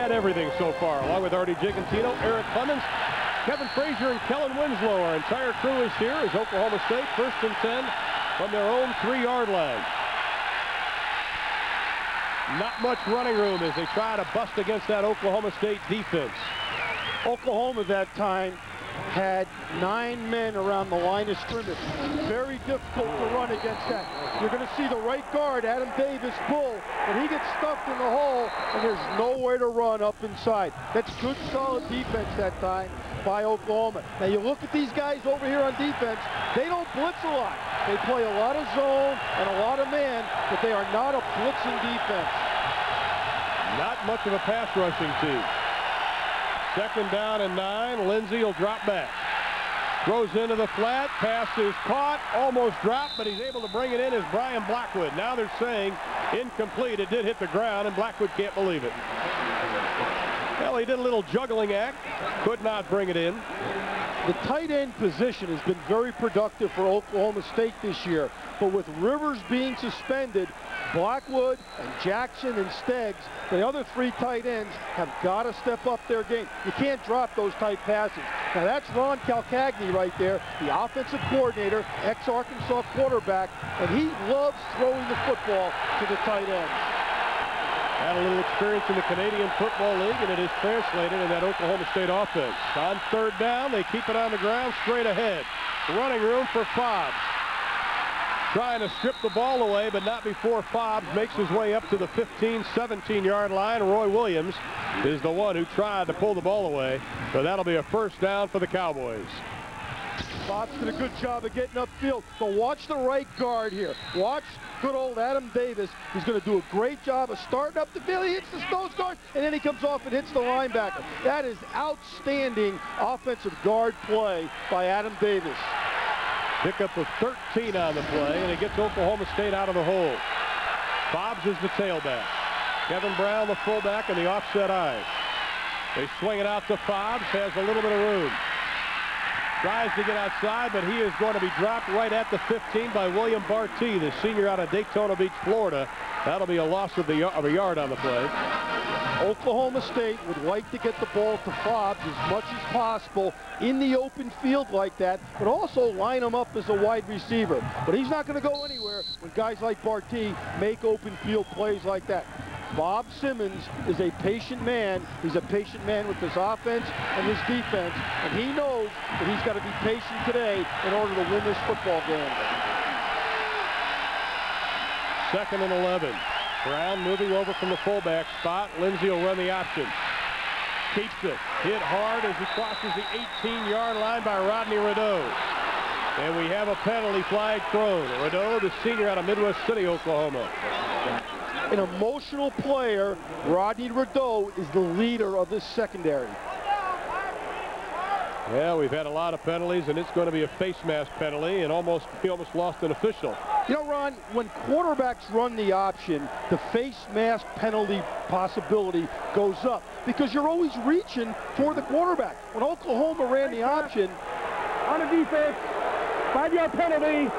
Had everything so far, along with Artie Gigantino, Eric Clemens, Kevin Frazier, and Kellen Winslow. Our entire crew is here as Oklahoma State 1st and 10 from their own 3-yard line. Not much running room as they try to bust against that Oklahoma State defense. Oklahoma that time had 9 men around the line of scrimmage. Very difficult to run against that. You're going to see the right guard, Adam Davis, pull, and he gets stuffed in the hole, and there's nowhere to run up inside. That's good, solid defense that time by Oklahoma. Now you look at these guys over here on defense, they don't blitz a lot. They play a lot of zone and a lot of man, but they are not a blitzing defense. Not much of a pass rushing team. 2nd down and 9. Lindsey will drop back. Throws into the flat. Pass is caught. Almost dropped, but he's able to bring it in as Brian Blackwood. Now they're saying incomplete. It did hit the ground, and Blackwood can't believe it. Well, he did a little juggling act. Could not bring it in. The tight end position has been very productive for Oklahoma State this year, but with Rivers being suspended, Blackwood and Jackson and Steggs, the other 3 tight ends, have got to step up their game. You can't drop those tight passes. Now that's Ron Calcagni right there, the offensive coordinator, ex-Arkansas quarterback, and he loves throwing the football to the tight ends. Had a little experience in the Canadian Football League, and it is translated in that Oklahoma State offense. On 3rd down, they keep it on the ground straight ahead. Running room for Fobbs. Trying to strip the ball away, but not before Fobbs makes his way up to the 15, 17-yard line. Roy Williams is the one who tried to pull the ball away, but that'll be a 1st down for the Cowboys. Fobbs did a good job of getting upfield, but watch the right guard here. Watch good old Adam Davis. He's going to do a great job of starting up the field. He hits the nose guard, and then he comes off and hits the linebacker. That is outstanding offensive guard play by Adam Davis. Pickup of 13 on the play, and it gets Oklahoma State out of the hole. Fobbs is the tailback. Kevin Brown, the fullback, and the offset eye. They swing it out to Fobbs, has a little bit of room. Tries to get outside, but he is going to be dropped right at the 15 by William Bartee, the senior out of Daytona Beach, Florida. That'll be a loss of a yard on the play. Oklahoma State would like to get the ball to Fobbs as much as possible in the open field like that, but also line him up as a wide receiver. But he's not going to go anywhere when guys like Bartee make open field plays like that. Bob Simmons is a patient man. He's a patient man with his offense and his defense, and he knows that he's got to be patient today in order to win this football game. 2nd and 11. Brown moving over from the fullback spot. Lindsey will run the option. Keeps it. Hit hard as he crosses the 18-yard line by Rodney Rideau. And we have a penalty flag thrown. Rideau, the senior out of Midwest City, Oklahoma. An emotional player, Rodney Rideau, is the leader of this secondary. Yeah, we've had a lot of penalties, and it's going to be a face mask penalty, and he almost lost an official. You know, Ron, when quarterbacks run the option, the face mask penalty possibility goes up because you're always reaching for the quarterback. When Oklahoma ran the option, on a defense, 5-yard penalty,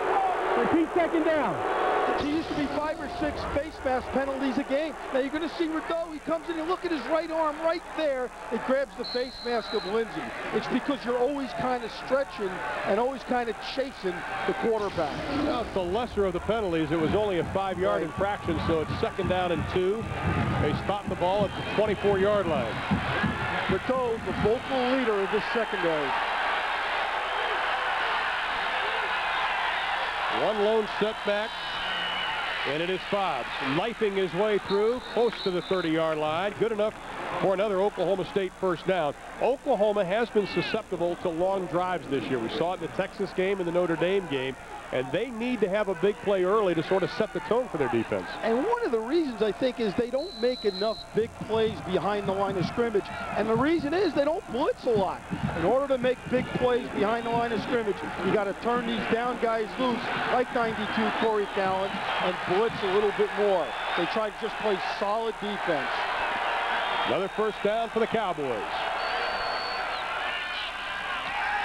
repeat 2nd down. There used to be 5 or 6 face mask penalties a game. Now you're going to see Rideau. He comes in and look at his right arm right there. It grabs the face mask of Lindsey. It's because you're always kind of stretching and always kind of chasing the quarterback. Well, it's the lesser of the penalties. It was only a 5-yard infraction, so it's 2nd down and 2. They spot the ball at the 24-yard line. Rideau, the vocal leader of this secondary. One lone setback. And it is Fobbs knifing his way through, close to the 30-yard line. Good enough for another Oklahoma State 1st down. Oklahoma has been susceptible to long drives this year. We saw it in the Texas game and the Notre Dame game. And they need to have a big play early to sort of set the tone for their defense. And one of the reasons, I think, is they don't make enough big plays behind the line of scrimmage. And the reason is they don't blitz a lot. In order to make big plays behind the line of scrimmage, you got to turn these down guys loose, like 92 Corey Callan, and blitz a little bit more. They try to just play solid defense. Another 1st down for the Cowboys.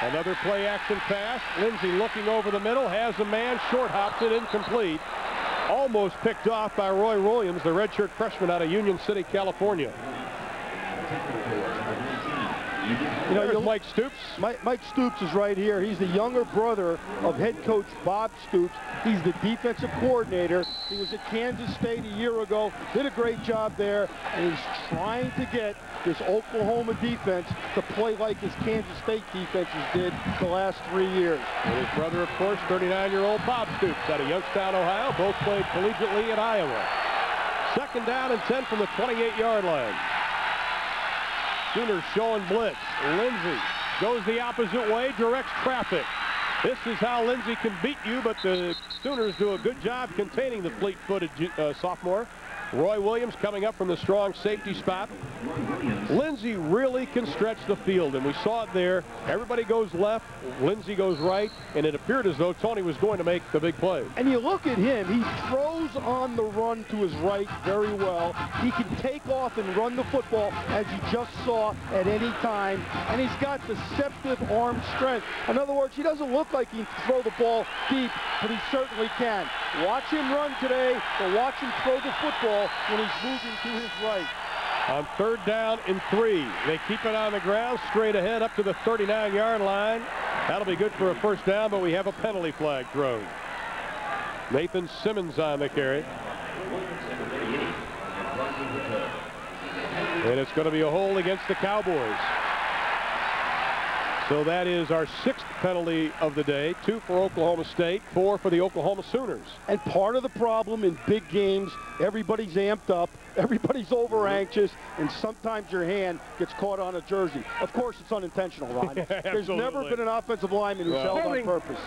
Another play action pass. Lindsey looking over the middle, has a man, short hops it, incomplete. Almost picked off by Roy Williams, the redshirt freshman out of Union City, California. You know, Mike Stoops. Mike Stoops is right here. He's the younger brother of head coach Bob Stoops. He's the defensive coordinator. He was at Kansas State a year ago, did a great job there, and he's trying to get this Oklahoma defense to play like his Kansas State defenses did the last 3 years. And his brother, of course, 39-year-old Bob Stoops out of Youngstown, Ohio. Both played collegiately at Iowa. 2nd down and 10 from the 28-yard line. Sooners showing blitz. Lindsey goes the opposite way, directs traffic. This is how Lindsey can beat you, but the Sooners do a good job containing the fleet-footed sophomore. Roy Williams coming up from the strong safety spot. Lindsey really can stretch the field, and we saw it there. Everybody goes left, Lindsey goes right, and it appeared as though Tony was going to make the big play. And you look at him, he throws on the run to his right very well. He can take off and run the football, as you just saw, at any time, and he's got deceptive arm strength. In other words, he doesn't look like he can throw the ball deep, but he certainly can. Watch him run today, or watch him throw the football when he's moving to his right. On 3rd down and 3, they keep it on the ground, straight ahead up to the 39-yard line. That'll be good for a 1st down, but we have a penalty flag thrown. Nathan Simmons on the carry. And it's going to be a hold against the Cowboys. So that is our 6th penalty of the day. 2 for Oklahoma State, 4 for the Oklahoma Sooners. And part of the problem in big games, everybody's amped up, everybody's over anxious, and sometimes your hand gets caught on a jersey. Of course, it's unintentional, Ron. There's never been an offensive lineman who's held on purpose.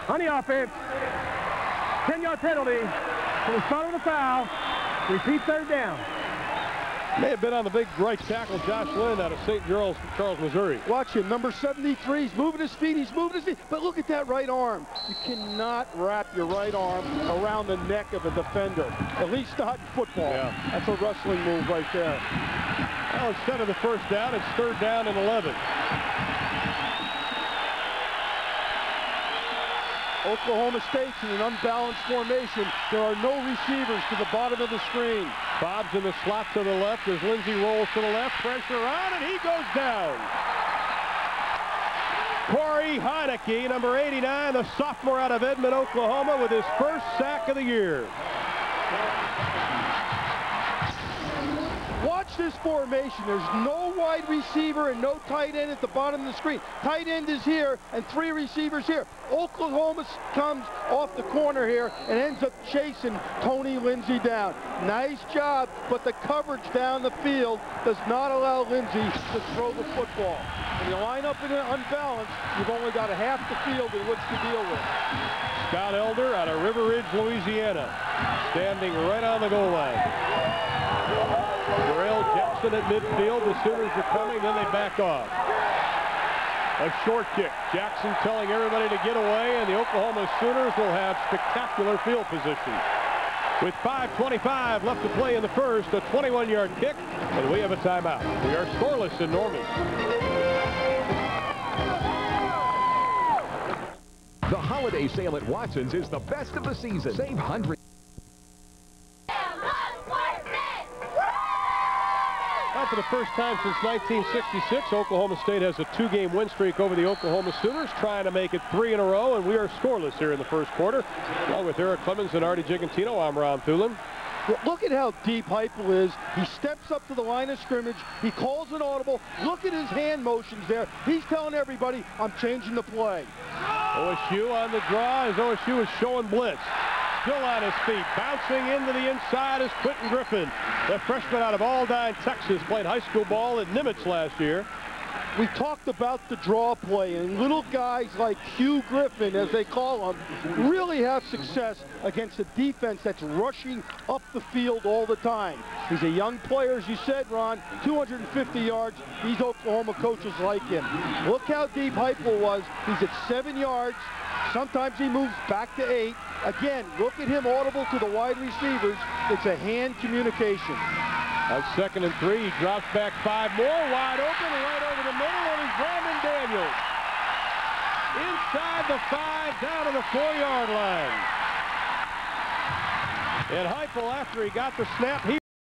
On the offense, 10-yard penalty for the start of the foul. Repeat 3rd down. May have been on the big right tackle, Josh Lynn, out of St. Charles, Missouri. Watch him, number 73. He's moving his feet. He's moving his feet. But look at that right arm. You cannot wrap your right arm around the neck of a defender. At least not in football. Yeah. That's a wrestling move right there. Well, instead of the 1st down, it's 3rd down and 11. Oklahoma State's in an unbalanced formation. There are no receivers to the bottom of the screen. Bob's in the slot to the left as Lindsey rolls to the left. Pressure on, and he goes down. Corey Heineke, number 89, the sophomore out of Edmond, Oklahoma, with his 1st sack of the year. Watch this formation. There's no wide receiver and no tight end at the bottom of the screen. Tight end is here and 3 receivers here. Oklahoma comes off the corner here and ends up chasing Tony Lindsey down. Nice job, but the coverage down the field does not allow Lindsey to throw the football. When you line up in an unbalanced, you've only got a half the field in which to deal with. Scott Elder out of River Ridge, Louisiana, standing right on the goal line. Darrell Jackson at midfield. The Sooners are coming, then they back off. A short kick. Jackson telling everybody to get away, and the Oklahoma Sooners will have spectacular field position. With 5:25 left to play in the 1st, a 21-yard kick, and we have a timeout. We are scoreless in Norman. The holiday sale at Watson's is the best of the season. Save hundreds. For the first time since 1966, Oklahoma State has a 2-game win streak over the Oklahoma Sooners, trying to make it 3 in a row, and we are scoreless here in the 1st quarter. Along with Eric Clemens and Artie Gigantino, I'm Ron Thulin. Look at how deep Heupel is. He steps up to the line of scrimmage. He calls an audible. Look at his hand motions there. He's telling everybody, I'm changing the play. OSU on the draw as OSU is showing blitz. Still on his feet, bouncing into the inside is Quentin Griffin. The freshman out of Aldine, Texas, played high school ball at Nimitz last year. We talked about the draw play, and little guys like Hugh Griffin, as they call him, really have success against a defense that's rushing up the field all the time. He's a young player, as you said, Ron, 250 yards. These Oklahoma coaches like him. Look how deep Heupel was. He's at 7 yards. Sometimes he moves back to 8. Again, look at him audible to the wide receivers. It's a hand communication. On 2nd and 3, he drops back 5 more, wide open, right over the middle, and he's Brandon Daniels. Inside the 5, down to the 4-yard line. And Heupel, after he got the snap, he